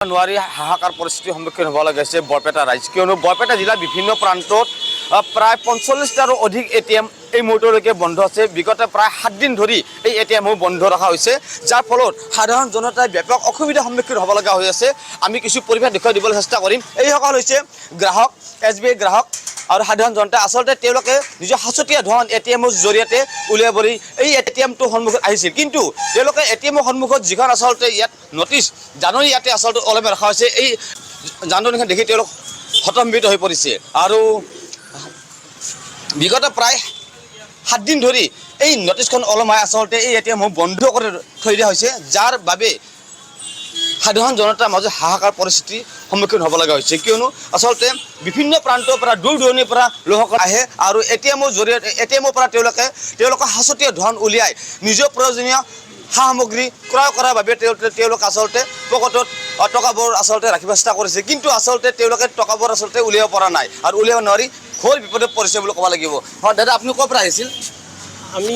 নোৱাৰি হাহাকাৰ পৰিস্থিতিৰ সন্মুখীন হ'ব লগা হৈছে বৰপেটা ৰাইজ। কিয়নো বৰপেটা জিলাৰ বিভিন্ন প্ৰান্তত প্ৰায় ৪৫টাৰো অধিক ATM এই মুহূৰ্তলৈকে বন্ধ আছে। বিগত প্ৰায় ৭ দিন ধৰি এই ATMসমূহ বন্ধ ৰখা হৈছে, যাৰ ফলত সাধাৰণ জনতাই ব্যাপক অসুবিধাৰ সন্মুখীন হ'ব লগা হৈ আছে। আমি কিছু পৰিৱেশ দেখুৱাই দিবলৈ চেষ্টা কৰিম। এইসকল হৈছে গ্ৰাহক, SBI গ্ৰাহক আৰু সাধাৰণ জনতা। আচলতে তেওঁলোকে নিজৰ সাঁচতীয়া ধন ATMৰ জৰিয়তে উলিয়াবলৈ এই ATMটোৰ সন্মুখত আহিছিল, কিন্তু তেওঁলোকে ATMৰ সন্মুখত যিখন আচলতে ইয়াত নটিচ জাননী ইয়াতে আচলতে ওলমাই ৰখা হৈছে, এই জাননীখন দেখি তেওঁলোক হতভম্বিত হৈ পৰিছে। আৰু বিগত প্ৰায় ৭ দিন ধৰি এই নটিচখন ওলমাই আচলতে এই ATMসমূহ বন্ধ কৰি থৈ দিয়া হৈছে, যাৰ বাবে সাধাৰণ জনতাৰ মাজত হাহাকাৰ পৰিস্থিতিৰ সন্মুখীন হ'ব লগা হৈছে। কিয়নো আচলতে বিভিন্ন প্ৰান্তৰ পৰা দূৰ দূৰণিৰ পৰা লোকসকল আহে আৰু ATMৰ জৰিয়তে ATMৰ পৰা তেওঁলোকৰ সাঁচতীয়া ধন উলিয়াই নিজৰ প্ৰয়োজনীয় সা সামগ্ৰী ক্ৰয় কৰাৰ বাবে তেওঁলোক আচলতে পকেটত টকাবোৰ আচলতে ৰাখিব চেষ্টা কৰিছে, কিন্তু আচলতে তেওঁলোকে টকাবোৰ আচলতে উলিয়াব পৰা নাই আৰু উলিয়াব নোৱাৰি ঘোৰ বিপদত পৰিছে বুলি ক'ব লাগিব। হয় দাদা, আপুনি ক'ৰ পৰা আহিছিল? আমি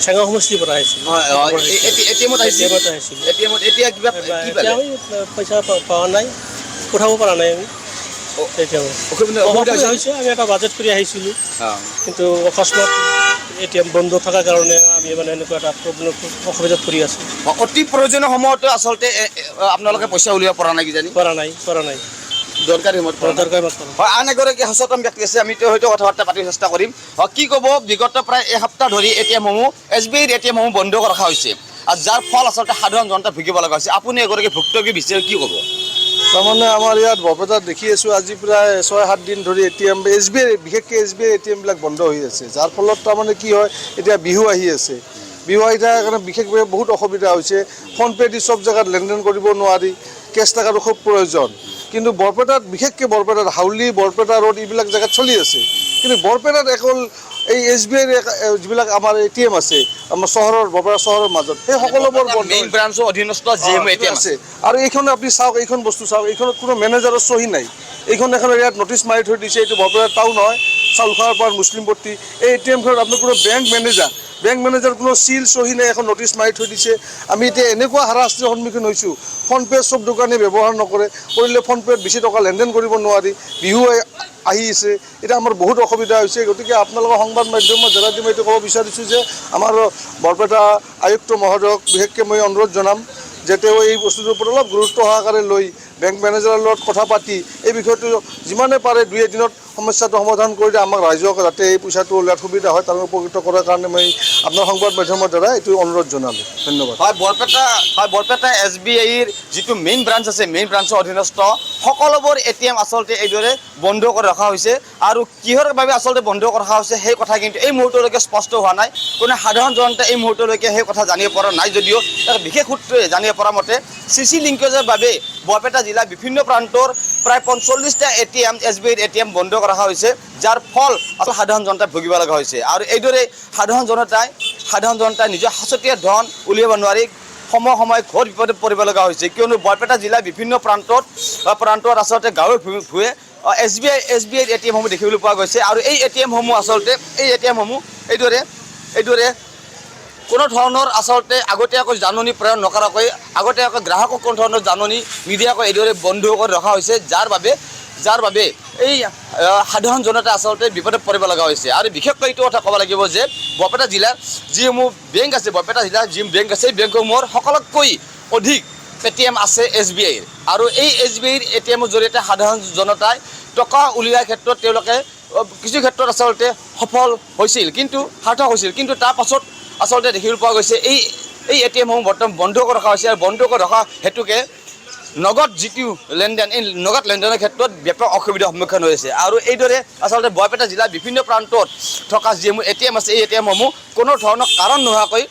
চেঙা সমষ্টিৰ পৰা আহিছিলোঁ। ATMত আহিছিল? ATMত এতিয়া কিবা পইচা পোৱা নাই, উঠাব পৰা নাই আমি। হৈছে আমি এটা বাজেট কৰি আহিছিলোঁ, কিন্তু অকস্মাত ATM বন্ধ থকাৰ কাৰণে আমি মানে এনেকুৱা এটা অসুবিধাত পৰি আছোঁ। অতি প্ৰয়োজনীয় সময়তো আচলতে আপোনালোকে পইচা উলিয়াব পৰা নাই কিজানি? পৰা নাই দৰকাৰী সময়ত হয়। আন এগৰাকী সচেতন ব্যক্তি আছে, আমি তেওঁ হয়তো কথা বাৰ্তা পাতিব চেষ্টা কৰিম। কি ক'ব, বিগত প্ৰায় এসপ্তাহ ধৰি ATMসমূহ SBI ATMসমূহ বন্ধ ৰখা হৈছে, আৰু যাৰ ফল আচলতে সাধাৰণ জনতা ভুগিব লগা হৈছে। আপুনি এগৰাকী ভুক্তভোগী বিচাৰি কি ক'ব? তাৰমানে আমাৰ ইয়াত বৰপেটাত দেখি আছোঁ আজি প্ৰায় ৬-৭ দিন ধৰি ATM SBI বিশেষকৈ SBI ATMবিলাক বন্ধ হৈ আছে, যাৰ ফলত তাৰমানে কি হয়, এতিয়া বিহু আহি আছে। বিহু আহি থকাৰ কাৰণে বিশেষভাৱে বহুত অসুবিধা হৈছে। ফোনপে' দি চব জেগাত লেনদেন কৰিব নোৱাৰি, কেছ থকাটো খুব প্ৰয়োজন। কিন্তু বৰপেটাত বিশেষকৈ বৰপেটাত হাউলি, বৰপেটা ৰোড এইবিলাক জেগাত চলি আছে, কিন্তু বৰপেটাত অকল এই SBI যিবিলাক আমাৰ ATM আছে আমাৰ চহৰৰ বৰপেটা চহৰৰ মাজত, সেই সকলোবোৰ মেইন ব্ৰাঞ্চৰ অধীনস্থ ATM আছে। আৰু এইখন আপুনি চাওক, এইখন বস্তু চাওক, এইখনত কোনো মেনেজাৰৰ চহী নাই। এইখন ইয়াত নটিচ মাৰি থৈ দিছে, এইটো বৰপেটা টাউন হয়, চাউলখাৰ পৰা মুছলিমপট্টি। এই ATMখনত আপোনাৰ কোনো বেংক মেনেজাৰ কোনো চিল চহী নাই, এখন নটিচ মাৰি থৈ দিছে। আমি এতিয়া এনেকুৱা হাৰাশাস্তিৰ সন্মুখীন হৈছোঁ, ফোনপে' চব দোকানী ব্যৱহাৰ নকৰে, কৰিলে ফোনপে'ত বেছি টকা লেনদেন কৰিব নোৱাৰি। বিহু আহি আছে, এতিয়া আমাৰ বহুত অসুবিধা হৈছে। গতিকে আপোনালোকৰ সংবাদ মাধ্যমৰ জৰিয়তে মই এইটো ক'ব বিচাৰিছোঁ যে আমাৰ বৰপেটা আয়ুক্ত মহোদয়ক বিশেষকৈ মই অনুৰোধ জনাম যে তেওঁ এই বস্তুটোৰ ওপৰত অলপ গুৰুত্ব সহকাৰে লৈ বেংক মেনেজাৰৰ লগত কথা পাতি এই বিষয়টো যিমানে পাৰে 2 এদিনত সমস্যাটো সমাধান কৰি দিয়ে, আমাক ৰাইজক যাতে এই পইচাটো উলিওৱাত সুবিধা হয়, তাক উপকৃত কৰাৰ কাৰণে মই আপোনাৰ সংবাদ মাধ্যমৰ দ্বাৰা এইটো অনুৰোধ জনালোঁ। ধন্যবাদ। বৰপেটা SBIৰ যিটো মেইন ব্ৰাঞ্চ আছে, মেইন ব্ৰাঞ্চৰ অধীনস্থ সকলোবোৰ ATM আচলতে এইদৰে বন্ধ কৰি ৰখা হৈছে, আৰু কিহৰ বাবে আচলতে বন্ধ কৰি ৰখা হৈছে সেই কথা কিন্তু এই মুহূৰ্তলৈকে স্পষ্ট হোৱা নাই। কোনো সাধাৰণ জনতাই এই মুহূৰ্তলৈকে সেই কথা জানিব পৰা নাই, যদিও তাৰ বিশেষ সূত্ৰে জানিব পৰা মতে CC লিংকেজৰ বাবে বৰপেটা জিলাৰ বিভিন্ন প্ৰান্তৰ প্ৰায় ৪৫টা ATM SBI ATM বন্ধ কৰা হৈছে, যাৰ ফল সাধাৰণ জনতাই ভুগিব লগা হৈছে। আৰু এইদৰে সাধাৰণ জনতাই নিজৰ সাঁচতীয়া ধন উলিয়াব নোৱাৰি সময় ঘোৰ বিপদত পৰিব লগা হৈছে। কিয়নো বৰপেটা জিলাৰ বিভিন্ন প্ৰান্তত আচলতে গাঁৱে ভূঞে SBI ATMসমূহ দেখিবলৈ পোৱা গৈছে, আৰু এই ATMসমূহ আচলতে এইদৰে কোনো ধৰণৰ আচলতে আগতীয়াকৈ জাননী প্ৰেৰণ নকৰাকৈ, আগতীয়াকৈ গ্ৰাহকক কোনো ধৰণৰ জাননী নিদিয়াকৈ এইদৰে বন্ধ কৰি ৰখা হৈছে, যাৰ বাবে এই সাধাৰণ জনতা আচলতে বিপদত পৰিব লগা হৈছে। আৰু বিশেষকৈ এইটো কথা ক'ব লাগিব যে বৰপেটা জিলাৰ যিসমূহ বেংক আছে, এই বেংকসমূহৰ সকলোতকৈ অধিক ATM আছে SBIৰ, আৰু এই SBIৰ ATMৰ জৰিয়তে সাধাৰণ জনতাই টকা উলিওৱাৰ ক্ষেত্ৰত তেওঁলোকে কিছু ক্ষেত্ৰত আচলতে সফল হৈছিল, কিন্তু সাৰ্থক হৈছিল, কিন্তু তাৰ পাছত আচলতে দেখিবলৈ পোৱা গৈছে এই ATMসমূহ বৰ্তমান বন্ধ কৰি ৰখা হৈছে। আৰু বন্ধ কৰি ৰখা হেতুকে নগদ যিটো লেনদেন, এই নগদ লেনদেনৰ ক্ষেত্ৰত ব্যাপক অসুবিধাৰ সন্মুখীন হৈ আছে। আৰু এইদৰে আচলতে বৰপেটা জিলাৰ বিভিন্ন প্ৰান্তত থকা যিসমূহ ATM আছে, এই ATMসমূহ কোনো ধৰণৰ কাৰণ নোহোৱাকৈ,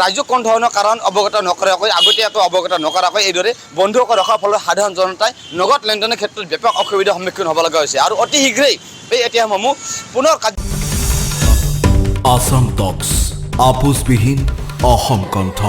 ৰাজ্যক কোনো ধৰণৰ কাৰণ অৱগত নকৰাকৈ, আগতীয়াকৈ অৱগত নকৰাকৈ এইদৰে বন্ধ কৰি ৰখাৰ ফলত সাধাৰণ জনতাই নগদ লেনদেনৰ ক্ষেত্ৰত ব্যাপক অসুবিধাৰ সন্মুখীন হ'ব লগা হৈছে। আৰু অতি শীঘ্ৰেই এই ATMসমূহ পুনৰ আসাম টক্স আপোচবিহীন অসম কণ্ঠ।